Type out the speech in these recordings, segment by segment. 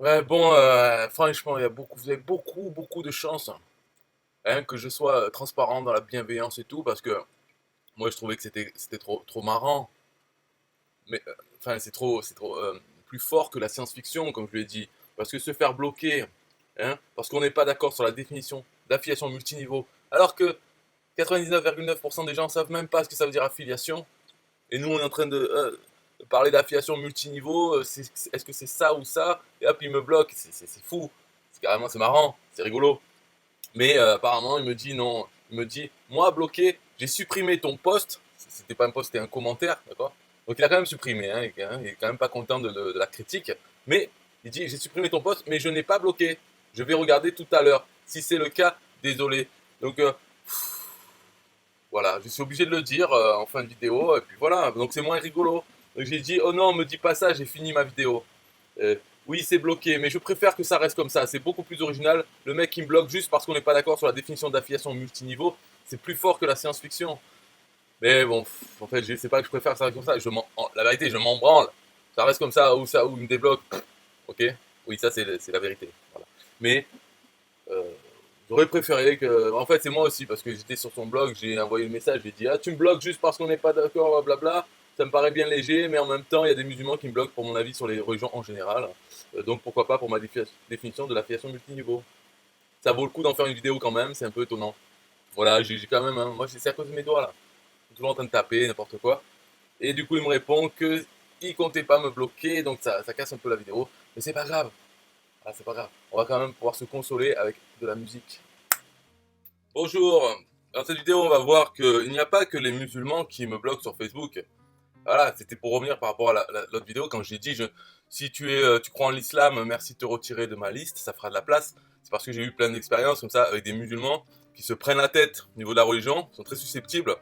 Ouais, bon, franchement, vous avez beaucoup de chance hein, que je sois transparent dans la bienveillance et tout, parce que moi je trouvais que c'était trop marrant, mais enfin c'est trop plus fort que la science-fiction, comme je l'ai dit, parce que se faire bloquer, hein, parce qu'on n'est pas d'accord sur la définition d'affiliation multiniveau, alors que 99,9% des gens savent même pas ce que ça veut dire affiliation, et nous on est en train de parler d'affiliation multiniveau, est-ce que c'est ça ou ça, et hop il me bloque, c'est fou, c'est marrant, c'est rigolo. Mais apparemment, il me dit non. Il me dit, moi bloqué, j'ai supprimé ton post. C'était pas un post, c'était un commentaire, d'accord. Donc il a quand même supprimé, hein, il est quand même pas content de la critique. Mais il dit, j'ai supprimé ton post, mais je n'ai pas bloqué. Je vais regarder tout à l'heure. Si c'est le cas, désolé. Donc voilà, je suis obligé de le dire en fin de vidéo. Et puis voilà, donc c'est moins rigolo. Donc j'ai dit, oh non, me dis pas ça, j'ai fini ma vidéo. Euh, oui, c'est bloqué, mais je préfère que ça reste comme ça. C'est beaucoup plus original. Le mec qui me bloque juste parce qu'on n'est pas d'accord sur la définition d'affiliation multiniveau, c'est plus fort que la science-fiction. Mais bon, en fait, je sais pas que je préfère que ça reste comme ça. La vérité, je m'en branle. Ça reste comme ça, ou il me débloque. Ok. Oui, ça, c'est la vérité. Voilà. Mais euh, j'aurais préféré que. En fait, c'est moi aussi, parce que j'étais sur son blog, j'ai envoyé le message, j'ai dit, ah, tu me bloques juste parce qu'on n'est pas d'accord, blabla. Ça me paraît bien léger, mais en même temps, il y a des musulmans qui me bloquent pour mon avis sur les religions en général. Donc pourquoi pas pour ma définition de l'affiliation multiniveau. Ça vaut le coup d'en faire une vidéo quand même, c'est un peu étonnant. Voilà, j'ai quand même, hein, moi c'est à cause de mes doigts là. Je suis toujours en train de taper, n'importe quoi. Et du coup, il me répond que il comptait pas me bloquer, donc ça casse un peu la vidéo. Mais c'est pas grave, ah, c'est pas grave. On va quand même pouvoir se consoler avec de la musique. Bonjour. Dans cette vidéo, on va voir qu'il n'y a pas que les musulmans qui me bloquent sur Facebook. Voilà, c'était pour revenir par rapport à l'autre vidéo quand j'ai dit si tu crois en l'islam, merci de te retirer de ma liste, ça fera de la place. C'est parce que j'ai eu plein d'expériences comme ça avec des musulmans qui se prennent la tête au niveau de la religion, sont très susceptibles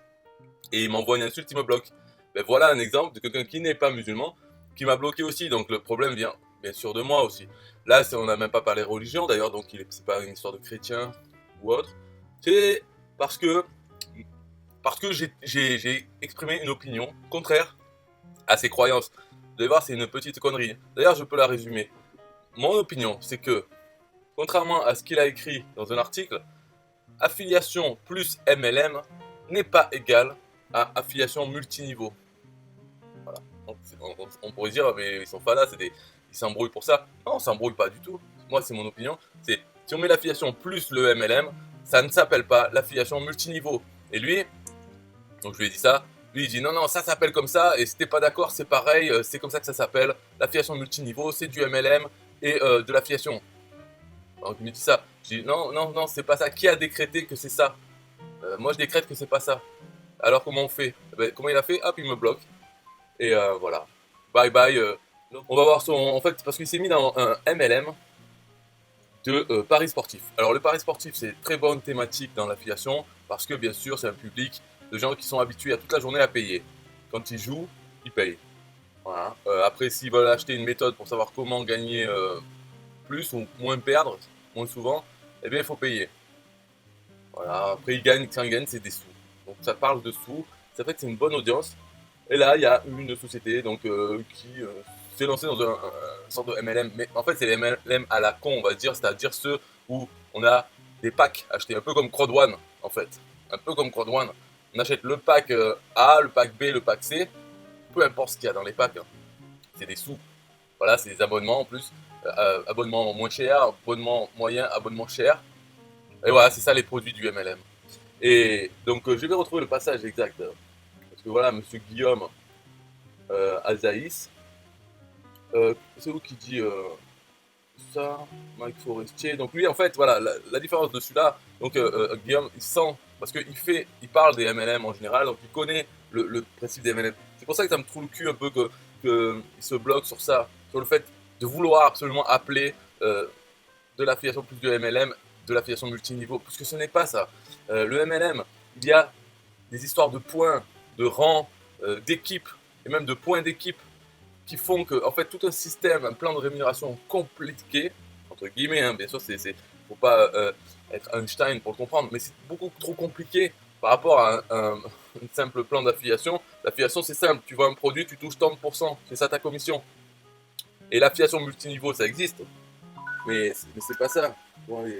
et ils m'envoient une insulte, ils me bloquent. Ben voilà un exemple de quelqu'un qui n'est pas musulman qui m'a bloqué aussi, donc le problème vient bien sûr de moi aussi. Là, on n'a même pas parlé religion d'ailleurs, donc c'est pas une histoire de chrétien ou autre. C'est parce que j'ai exprimé une opinion contraire à ses croyances. Vous allez voir, c'est une petite connerie. D'ailleurs, je peux la résumer. Mon opinion, c'est que, contrairement à ce qu'il a écrit dans un article, affiliation plus MLM n'est pas égal à affiliation multiniveau. Voilà. On pourrait dire, mais ils sont fadas, ils s'embrouillent pour ça. Non, on s'embrouille pas du tout. Moi, c'est mon opinion. Si on met l'affiliation plus le MLM, ça ne s'appelle pas l'affiliation multiniveau. Et lui, donc je lui ai dit ça. Lui il dit non, non, ça s'appelle comme ça, et si t'es pas d'accord, c'est pareil, c'est comme ça que ça s'appelle. L'affiliation multiniveau, c'est du MLM et de l'affiliation. Donc il me dit ça. Je dis non, non, non, c'est pas ça. Qui a décrété que c'est ça? Moi je décrète que c'est pas ça. Alors comment on fait? Comment il a fait? Hop, il me bloque. Et voilà. Bye bye. On va voir son. En fait, parce qu'il s'est mis dans un MLM de paris sportifs. Alors le pari sportif, c'est très bonne thématique dans l'affiliation, parce que bien sûr, c'est un public de gens qui sont habitués à toute la journée à payer. Quand ils jouent, ils payent. Voilà. Après, s'ils veulent acheter une méthode pour savoir comment gagner plus ou moins perdre, moins souvent, eh bien, il faut payer. Voilà. Après, ils gagnent, quand ils gagnent, c'est des sous. Donc, ça parle de sous. Ça fait que c'est une bonne audience. Et là, il y a une société donc, qui s'est lancée dans une sorte de MLM. Mais en fait, c'est les MLM à la con, on va dire. C'est-à-dire ceux où on a des packs achetés. Un peu comme Crowd en fait. Un peu comme Crowd On achète le pack A, le pack B, le pack C. Peu importe ce qu'il y a dans les packs. Hein. C'est des sous. Voilà, c'est des abonnements en plus. Abonnement moins cher, abonnement moyen, abonnement cher. Et voilà, c'est ça les produits du MLM. Et donc, je vais retrouver le passage exact. Parce que voilà, monsieur Guillaume Azaïs, c'est où qui dit ça, Mike Forestier. Donc lui, en fait, voilà, la différence de celui-là, donc Guillaume, il sent, parce il parle des MLM en général, donc il connaît le principe des MLM. C'est pour ça que ça me trouve le cul un peu qu'il se bloque sur ça, sur le fait de vouloir absolument appeler de l'affiliation plus de MLM, de l'affiliation multiniveau, puisque ce n'est pas ça. Le MLM, il y a des histoires de points, de rangs, d'équipes, et même de points d'équipe qui font que, en fait, tout un système, un plan de rémunération compliqué, entre guillemets, hein, bien sûr, faut pas être Einstein pour le comprendre, mais c'est beaucoup trop compliqué par rapport à un simple plan d'affiliation. L'affiliation, c'est simple, tu vends un produit, tu touches tant de pourcents, c'est ça ta commission. Et l'affiliation multiniveau, ça existe, Mais c'est pas ça. Bon, allez,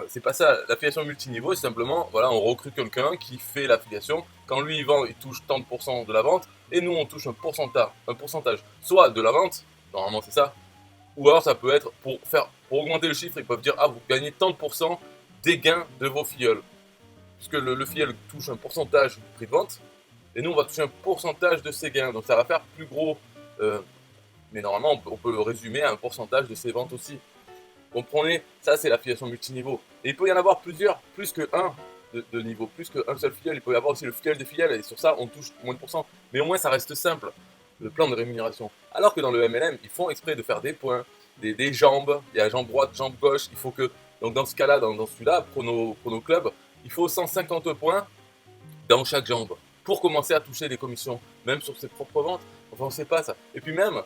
c'est pas ça. L'affiliation multiniveau, c'est simplement, voilà, on recrute quelqu'un qui fait l'affiliation. Quand lui il vend, il touche tant de pourcents de la vente, et nous on touche un pourcentage, soit de la vente, normalement c'est ça, ou alors ça peut être pour augmenter le chiffre, ils peuvent dire ah vous gagnez tant de pourcents des gains de vos filleuls, puisque le filleul touche un pourcentage du prix de vente, et nous on va toucher un pourcentage de ses gains, donc ça va faire plus gros. euh, mais normalement on peut le résumer à un pourcentage de ses ventes aussi. Comprenez, ça c'est l'affiliation multiniveau. Et il peut y en avoir plusieurs, plus que un de niveau, plus qu'un seul filleul. Il peut y avoir aussi le filleul des filleuls, et sur ça on touche moins de pourcents. Mais au moins ça reste simple, le plan de rémunération. Alors que dans le MLM, ils font exprès de faire des points, des jambes, il y a jambe droite, jambe gauche, il faut que. Donc dans ce cas-là, dans celui-là, Chrono Club, il faut 150 points dans chaque jambe pour commencer à toucher des commissions, même sur ses propres ventes. Enfin, on sait pas ça. Et puis même,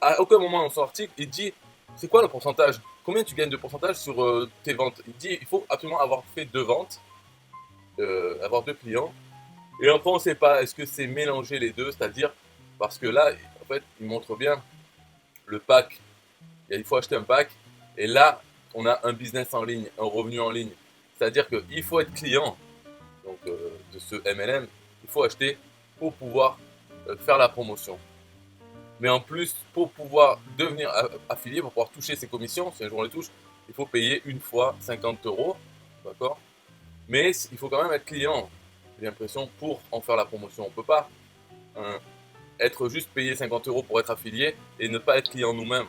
à aucun moment dans son article, il dit c'est quoi le pourcentage? Combien tu gagnes de pourcentage sur tes ventes? Il dit il faut absolument avoir fait 2 ventes, avoir 2 clients. Et après, on ne sait pas, est-ce que c'est mélanger les deux, c'est-à-dire, parce que là, en fait, il montre bien le pack. Il faut acheter un pack, et là, on a un business en ligne, un revenu en ligne. C'est-à-dire qu'il faut être client donc, de ce MLM, il faut acheter pour pouvoir faire la promotion. Mais en plus, pour pouvoir devenir affilié, pour pouvoir toucher ses commissions, si un jour on les touche, il faut payer une fois 50 euros, d'accord? Mais il faut quand même être client, j'ai l'impression, pour en faire la promotion. On ne peut pas hein, être juste payé 50 euros pour être affilié et ne pas être client nous-mêmes.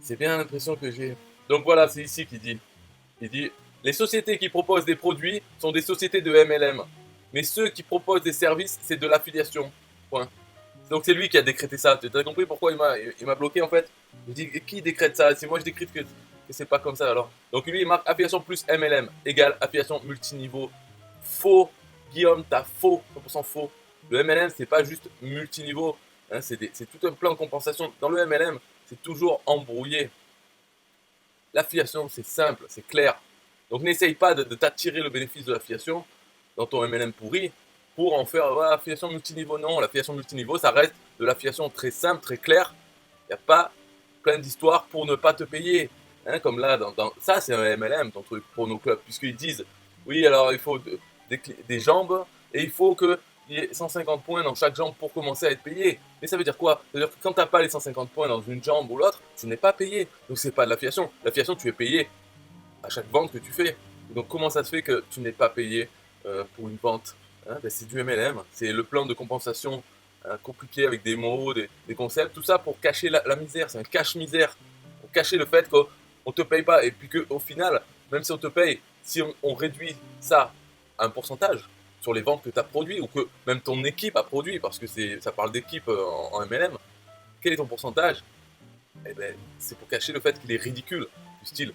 C'est bien l'impression que j'ai. Donc voilà, c'est ici qu'il dit. Il dit, les sociétés qui proposent des produits sont des sociétés de MLM. Mais ceux qui proposent des services, c'est de l'affiliation. Point. Donc c'est lui qui a décrété ça. Tu as compris pourquoi il m'a bloqué en fait? Je dis, qui décrète ça? Si moi je décrète que c'est pas comme ça alors. Donc lui il marque affiliation plus MLM égale affiliation multiniveau. Faux. Guillaume, t'as faux. 100% faux. Le MLM c'est pas juste multiniveau. Hein, c'est tout un plan de compensation. Dans le MLM, c'est toujours embrouillé. L'affiliation c'est simple, c'est clair. Donc n'essaye pas de t'attirer le bénéfice de l'affiliation dans ton MLM pourri pour en faire affiliation multiniveau. Non, l'affiliation multiniveau, ça reste de l'affiliation très simple, très claire. Il n'y a pas plein d'histoires pour ne pas te payer. Hein, comme là, ça c'est un MLM, ton truc, pour nos clubs, puisqu'ils disent, oui, alors il faut des jambes, et il faut qu'il y ait 150 points dans chaque jambe pour commencer à être payé. Mais ça veut dire quoi? Ça veut dire que quand tu n'as pas les 150 points dans une jambe ou l'autre, tu n'es pas payé. Donc c'est pas de l'affiliation. L'affiliation, tu es payé à chaque vente que tu fais. Donc comment ça se fait que tu n'es pas payé pour une vente? Hein, ben, c'est du MLM, c'est le plan de compensation compliqué avec des mots, des concepts, tout ça pour cacher la misère, c'est un cache-misère, pour cacher le fait qu'on ne te paye pas, et puis qu'au final, même si on te paye, si on réduit ça à un pourcentage sur les ventes que tu as produit, ou que même ton équipe a produit, parce que ça parle d'équipe en MLM, quel est ton pourcentage? Eh ben, c'est pour cacher le fait qu'il est ridicule, du style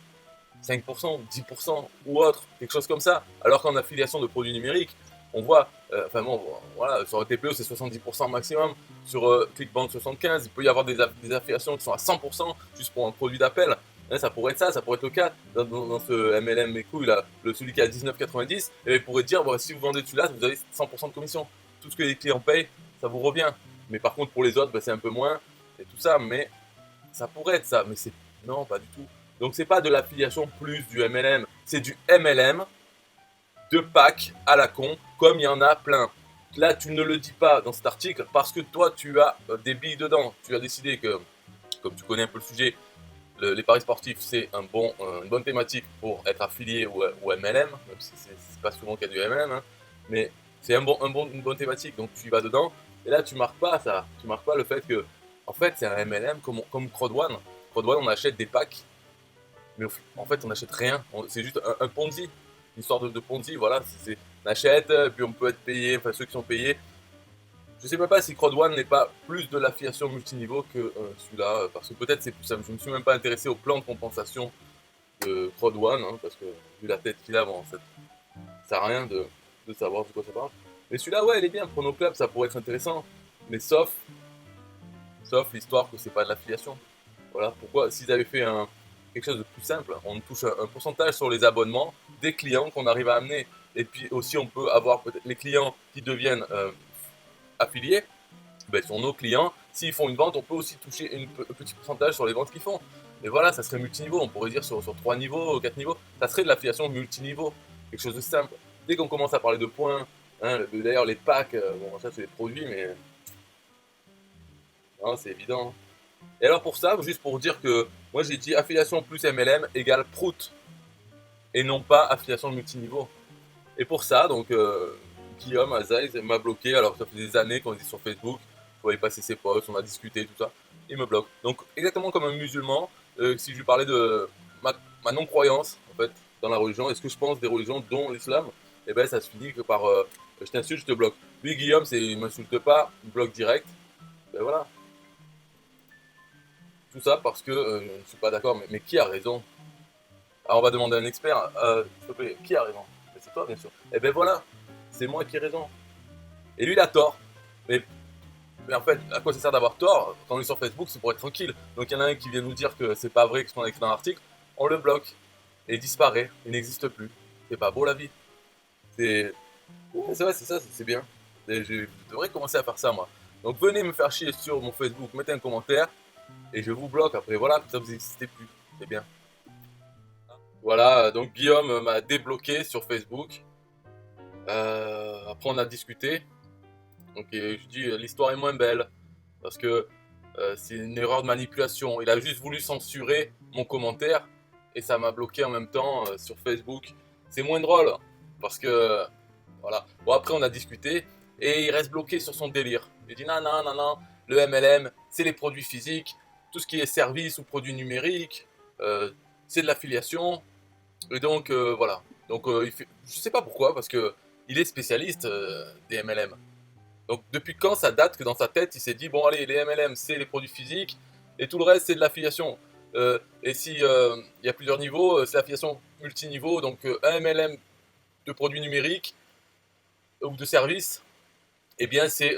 5%, 10% ou autre, quelque chose comme ça. Alors qu'en affiliation de produits numériques, on voit, enfin bon, voilà, sur TPE c'est 70% maximum, sur Clickbank 75%, il peut y avoir des affiliations qui sont à 100% juste pour un produit d'appel. Hein, ça pourrait être ça, ça pourrait être le cas dans ce MLM mes couilles là, celui qui est à 19,90, et il pourrait dire, bon, si vous vendez celui-là, vous avez 100% de commission. Tout ce que les clients payent, ça vous revient. Mais par contre pour les autres, c'est un peu moins, et tout ça, mais ça pourrait être ça, mais c'est non, pas du tout. Donc c'est pas de l'affiliation plus du MLM, c'est du MLM de pack à la con, comme il y en a plein. Là, tu ne le dis pas dans cet article parce que toi, tu as des billes dedans. Tu as décidé que, comme tu connais un peu le sujet, les paris sportifs, c'est une bonne thématique pour être affilié ou MLM, même si c'est pas souvent qu'il y a du MLM, hein, mais c'est une bonne thématique, donc tu y vas dedans. Et là, tu marques pas ça. Tu marques pas le fait que, en fait, c'est un MLM comme Crowd1. Crowd1, on achète des packs, mais en fait, on n'achète rien. C'est juste un Ponzi, une sorte de Ponzi. Voilà, on achète, puis on peut être payé. Enfin, ceux qui sont payés. Je sais même pas si Crowd1 n'est pas plus de l'affiliation multiniveau que celui-là, parce que peut-être c'est plus simple. Je me suis même pas intéressé au plan de compensation de Crowd1, hein, parce que vu la tête qu'il a, bon, ça sert à rien de savoir de quoi ça parle. Mais celui-là, ouais, il est bien. Chrono Club, ça pourrait être intéressant, mais sauf l'histoire que c'est pas de l'affiliation. Voilà, pourquoi s'ils avaient fait quelque chose de plus simple, on touche un pourcentage sur les abonnements des clients qu'on arrive à amener. Et puis aussi, on peut avoir peut-être les clients qui deviennent affiliés, ben, sont nos clients, s'ils font une vente, on peut aussi toucher un petit pourcentage sur les ventes qu'ils font. Mais voilà, ça serait multiniveau, on pourrait dire sur 3 niveaux, 4 niveaux, ça serait de l'affiliation multiniveau, quelque chose de simple. Dès qu'on commence à parler de points, hein, d'ailleurs les packs, bon ça c'est des produits, mais non, c'est évident. Et alors pour ça, juste pour dire que moi j'ai dit affiliation plus MLM égale prout, et non pas affiliation multiniveau. Et pour ça, donc Guillaume Azaï m'a bloqué, alors ça fait des années qu'on était sur Facebook, je voyais passer ses posts, on a discuté, tout ça, il me bloque. Donc exactement comme un musulman, si je lui parlais de ma non-croyance, en fait, dans la religion, et ce que je pense des religions, dont l'islam, et ben ça se finit que par je t'insulte, je te bloque. Lui, Guillaume, il m'insulte pas, il me bloque direct, ben voilà. Tout ça parce que je ne suis pas d'accord, mais qui a raison? Alors on va demander à un expert, s'il te plaît, qui a raison? C'est toi, bien sûr. Et ben voilà, c'est moi qui ai raison. Et lui, il a tort. Mais en fait, à quoi ça sert d'avoir tort? Quand on est sur Facebook, c'est pour être tranquille. Donc il y en a un qui vient nous dire que c'est pas vrai ce qu'on a écrit dans l'article, on le bloque. Et il disparaît, il n'existe plus. C'est pas beau la vie. C'est vrai, c'est ça, c'est bien. Et je devrais commencer à faire ça, moi. Donc venez me faire chier sur mon Facebook, mettez un commentaire, et je vous bloque après. Voilà, comme ça vous n'existez plus. C'est bien. Voilà, donc Guillaume m'a débloqué sur Facebook. Après on a discuté. Donc je dis l'histoire est moins belle parce que c'est une erreur de manipulation. Il a juste voulu censurer mon commentaire et ça m'a bloqué en même temps sur Facebook. C'est moins drôle parce que voilà. Bon après on a discuté et il reste bloqué sur son délire. Il dit non, le MLM c'est les produits physiques, tout ce qui est services ou produits numériques, c'est de l'affiliation. Et donc voilà. Donc je sais pas pourquoi parce que il est spécialiste des MLM. Donc depuis quand ça date que dans sa tête il s'est dit bon allez les MLM c'est les produits physiques et tout le reste c'est de l'affiliation. Et si il y a plusieurs niveaux, c'est l'affiliation multiniveau, donc un MLM de produits numériques ou de services, eh bien c'est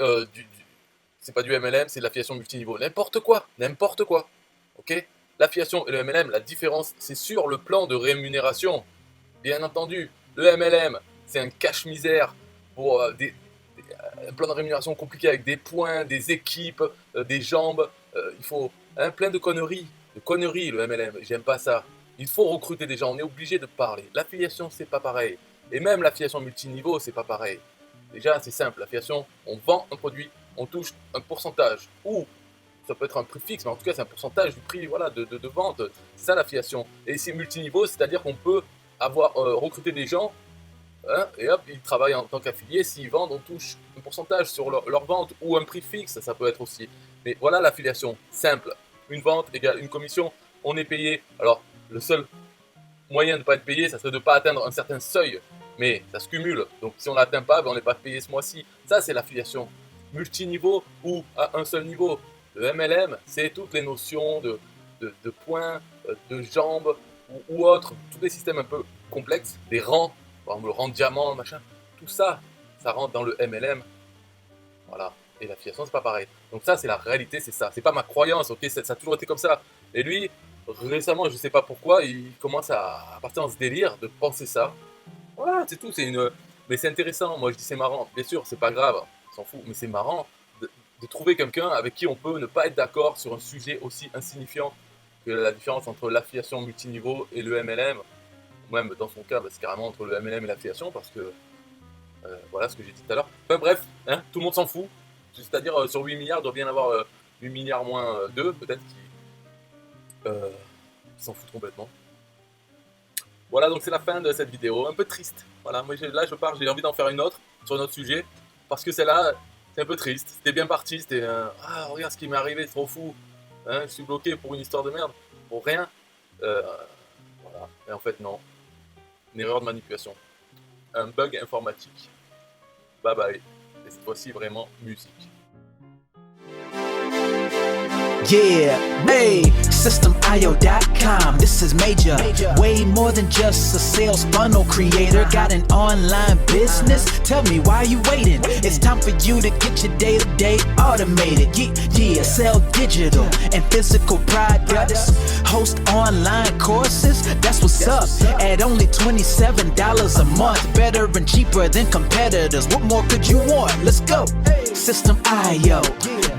pas du MLM, c'est de l'affiliation multiniveau. N'importe quoi, ok? L'affiliation et le MLM, la différence c'est sur le plan de rémunération. Bien entendu, le MLM c'est un cache-misère pour un plan de rémunération compliqué avec des points, des équipes, des jambes, il faut plein de conneries, le MLM, j'aime pas ça. Il faut recruter des gens, on est obligé de parler. L'affiliation c'est pas pareil, et même l'affiliation multiniveau c'est pas pareil. Déjà c'est simple, l'affiliation, on vend un produit, on touche un pourcentage, ou ça peut être un prix fixe, mais en tout cas c'est un pourcentage du prix voilà, de vente, c'est ça l'affiliation. Et c'est multiniveau, c'est-à-dire qu'on peut avoir recruté des gens, hein, et hop, ils travaillent en tant qu'affiliés, s'ils vendent, on touche un pourcentage sur leur vente, ou un prix fixe, ça peut être aussi. Mais voilà l'affiliation, simple, une vente égale une commission, on est payé. Alors le seul moyen de ne pas être payé, ça serait de ne pas atteindre un certain seuil, mais ça se cumule, donc si on ne l'atteint pas, ben on n'est pas payé ce mois-ci. Ça c'est l'affiliation, multiniveau ou à un seul niveau. Le MLM, c'est toutes les notions de points, de jambes ou autres, tous les systèmes un peu complexes, des rangs, par exemple le rang diamant, machin, tout ça, ça rentre dans le MLM. Voilà, et l'affiliation c'est pas pareil. Donc ça c'est la réalité, c'est ça, c'est pas ma croyance, ok, ça a toujours été comme ça. Et lui, récemment, je sais pas pourquoi, il commence à partir dans ce délire de penser ça. Voilà, c'est tout, mais c'est intéressant, moi je dis c'est marrant, bien sûr, c'est pas grave, on s'en fout, mais c'est marrant de trouver quelqu'un avec qui on peut ne pas être d'accord sur un sujet aussi insignifiant que la différence entre l'affiliation multiniveau et le MLM. Même dans son cas, c'est carrément entre le MLM et l'affiliation, parce que voilà ce que j'ai dit tout à l'heure. Enfin bref, hein, tout le monde s'en fout, c'est-à-dire sur 8 milliards, il doit bien y avoir 8 milliards moins 2, peut-être, qui s'en foutent complètement. Voilà, donc c'est la fin de cette vidéo, un peu triste. Voilà, moi là je pars, j'ai envie d'en faire une autre sur un autre sujet, parce que celle-là, c'est un peu triste. C'était bien parti, c'était ah regarde ce qui m'est arrivé, c'est trop fou. Hein, je suis bloqué pour une histoire de merde, pour rien. Voilà, et en fait non. Une erreur de manipulation. Un bug informatique. Bye bye. Et cette fois-ci vraiment musique. Yeah, hey, SystemIO.com, this is major. Way more than just a sales funnel creator. Got an online business? Tell me why you waiting. It's time for you to get your day-to-day automated. Yeah, sell digital and physical products. Host online courses, that's what's up. At only $27 a month. Better and cheaper than competitors. What more could you want? Let's go. System.io.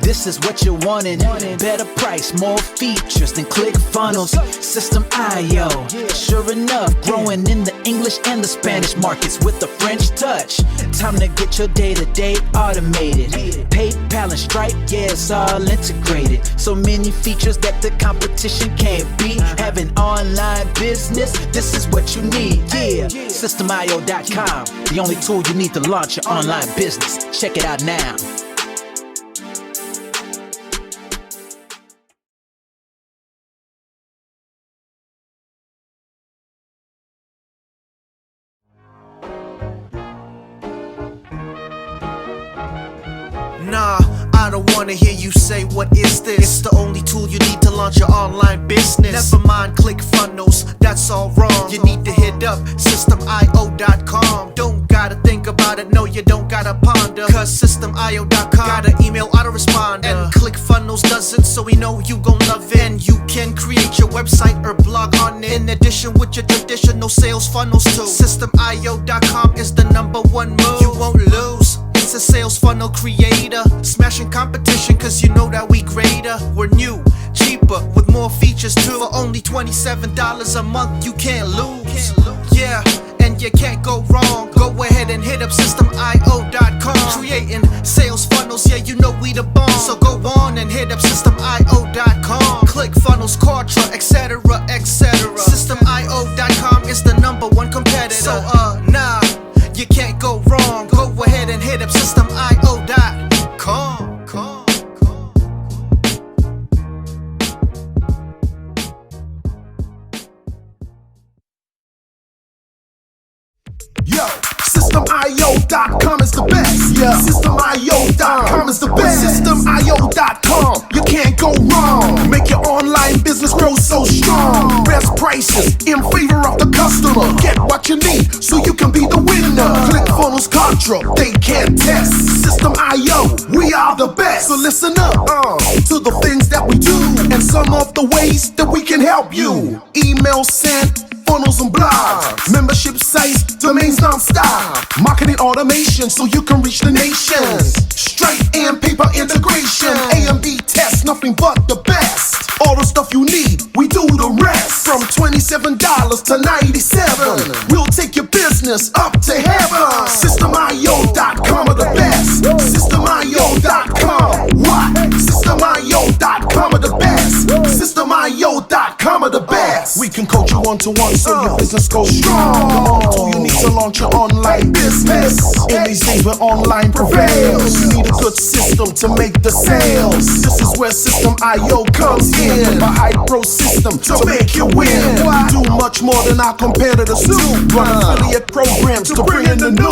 This is what you're wanting. Better price, more features than ClickFunnels. System IO, sure enough, growing in the English and the Spanish markets with the French touch. Time to get your day-to-day automated. PayPal and Stripe, yeah, it's all integrated. So many features that the competition can't beat. Have an online business, this is what you need. Yeah, SystemIO.com, the only tool you need to launch your online business. Check it out now. Nah, I don't wanna hear you say what is this. It's the only tool you need to launch your online business. Never mind ClickFunnels, that's all wrong. You need to hit up SystemIO.com. Don't gotta think about it, no you don't gotta ponder. Cause SystemIO.com got an email autoresponder. And ClickFunnels does it, so we know you gon' love it. And you can create your website or blog on it, in addition with your traditional sales funnels too. SystemIO.com is the #1 move. You won't lose. It's a sales funnel creator, smashing competition cause you know that we greater. We're new, cheaper, with more features too. For only $27 a month, you can't lose. Yeah, and you can't go wrong. Go ahead and hit up SystemIO.com. Creating sales funnels, yeah, you know we the bomb. So go on and hit up SystemIO.com. ClickFunnels, Kartra, etc, etc. SystemIO.com is the #1 competitor. So nah, you can't go wrong. Go ahead and hit up SystemIO.com. Yo, SystemIO.com is the best. Yeah, SystemIO.com is the best. SystemIO.com, you can't go wrong. Make your online business grow so strong. Best prices in favor of the customer. Get what you need so you can be the winner. ClickFunnels, Kartra, they can't test. System.io, we are the best. So listen up to the things that we do and some of the ways that we can help you. Email sent, funnels and blogs, membership sites, domains non-stop, marketing automation so you can reach the nations, Stripe and PayPal integration, A and B tests, nothing but the best. All the stuff you need, we do the rest. From $27 to $97, we'll take your business up to heaven. SystemIO.com are the best. SystemIO.com, what? SystemIO.com are the best. SystemIO.com are the best. We can coach you one-to-one so your business goes strong. The only tool you need to launch your online business. In these days where online prevails, you need a good system to make the sales. This is where System.io comes in. A high pro system to make you win. We do much more than our competitors do. Run affiliate programs to bring in the new.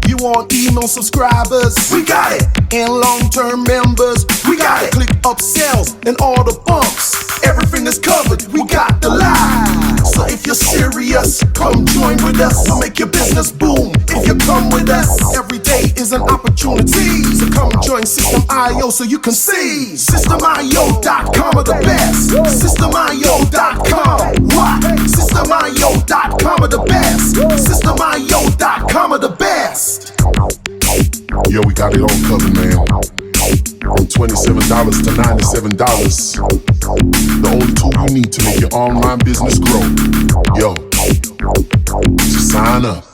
You want email subscribers? We got it. And long-term members? We got it. Click upsells and all the bumps. Everything is covered. We got the line. So if you're serious, come join with us. We'll make your business boom if you come with us. Every day is an opportunity. So come join System.io so you can see. System.io.com are the best. System.io.com, what? System.io.com are the best. System.io.com are the best. Yo, we got it all covered, man. From $27 to $97. The only tool you need to make your online business grow. Yo, just sign up.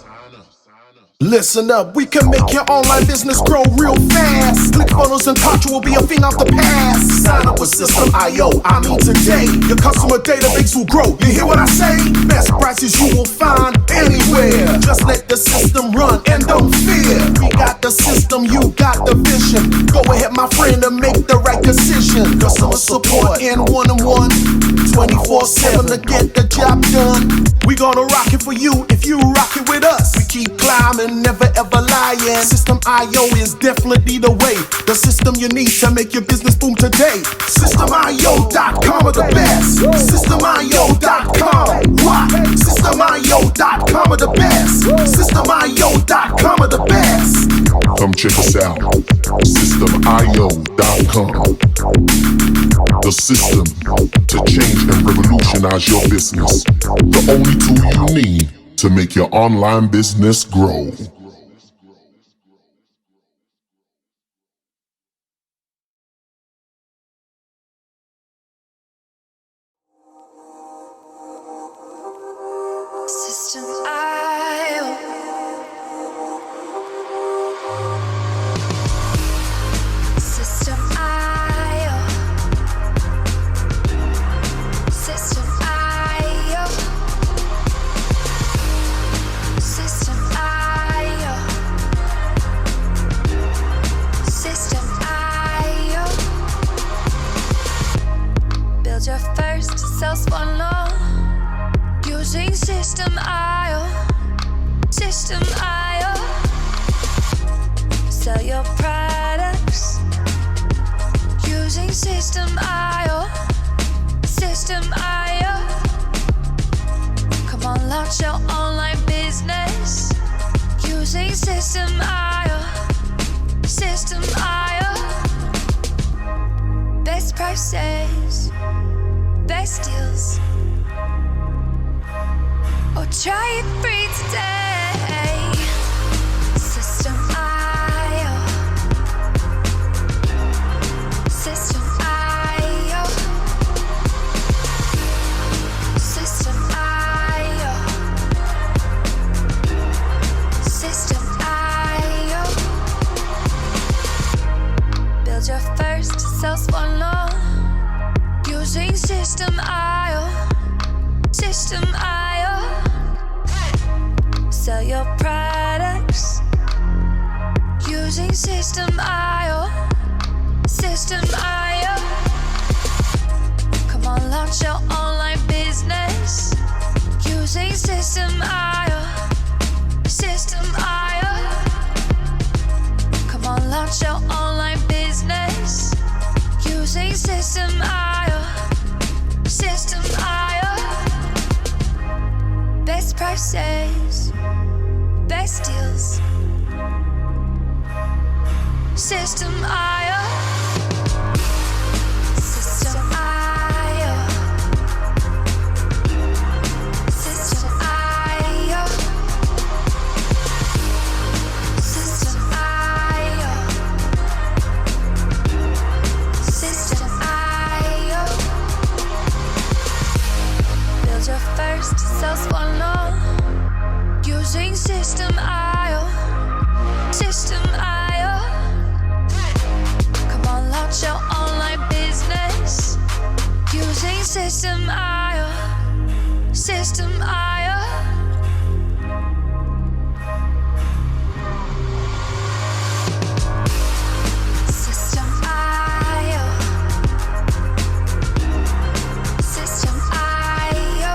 Listen up, we can make your online business grow real fast. ClickFunnels and Kartra will be a thing of the past. Sign up with System.io, I mean today. Your customer database will grow, you hear what I say? Best prices you will find anywhere. Just let the system run and don't fear. We got the system, you got the vision. Go ahead my friend and make the right decision. Customer support and one-on-one, 24/7 to get the job done. We gonna rock it for you if you rock it with us. We keep climbing, never ever lying. System.io is definitely the way. The system you need to make your business boom today. System.io.com are the best. System.io.com, what? System.io.com are the best. System.io.com are the best. Come check us out. System.io.com. The system to change and revolutionize your business. The only tool you need to make your online business grow. Build your first self-funnel using System.io. System.io. Sell your products using System.io. System.io. Come on, launch your online business using System.io. System.io. Best prices, best deals. Or try it free today. System.io. System.io. System.io. System.io. Build your first sales funnel using System.io. System.io. Sell your products using System.io. System.io. Come on, launch your online business using System.io. System.io. Come on, launch your online business using System.io. System.io. Best prices, best deals. System.io. System.io. System.io. System.io. System.io. Build your first sales funnel using System.io. System.io. Come on, launch your online business using System.io. System.io. System.io. System.io.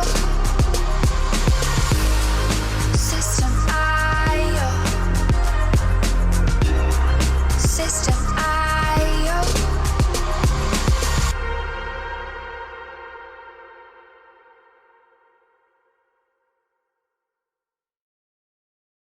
System.io. System.